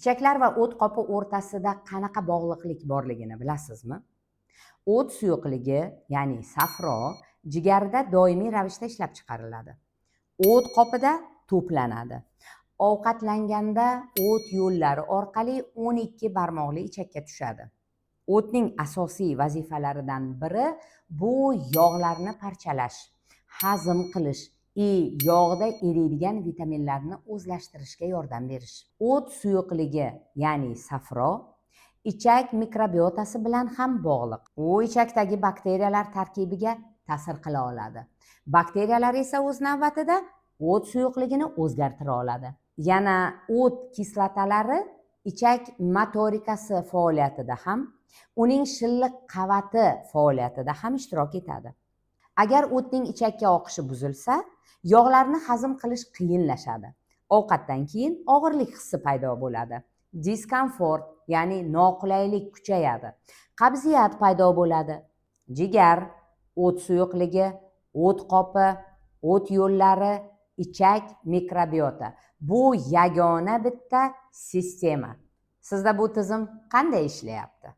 Ichaklar va o't qopi o'rtasida qanaqa bog'liqlik borligini bilasizmi? O't suyuqligi, ya'ni safro, jigarda doimiy ravishda ishlab chiqariladi. O't qopida to'planadi. Ovqatlanganda o't yo'llari orqali 12 barmoqli ichakka tushadi. O'tning asosiy vazifalaridan biri bu yog'larni parchalash, hazm qilish, yog'da eriydigan vitaminlarni o'zlashtirishga yordam berish. O't suyuqligi, ya'ni safro, ichak mikrobiotasi bilan ham bog'liq. U ichakdagi bakteriyalar tarkibiga ta'sir qila oladi. Bakteriyalar esa o'z navbatida o't suyuqligini o'zgartira oladi. Yana o't kislotalari ichak motorikasi faoliyatida ham, uning shilliq qavati faoliyatida ham ishtirok etadi. Agar o'tning ichakka oqishi buzilsa, yog'larni hazm qilish qiyinlashadi. Ovqatdan keyin og'irlik hissi paydo bo'ladi. Diskomfort, ya'ni noqulaylik kuchayadi. Qabziyat paydo bo'ladi. Jigar, o't suyuqligi, o't qopi, o't yo'llari, ichak mikrobiota. Bu yagona bitta sistema. Sizda bu tizim qanday ishlayapti?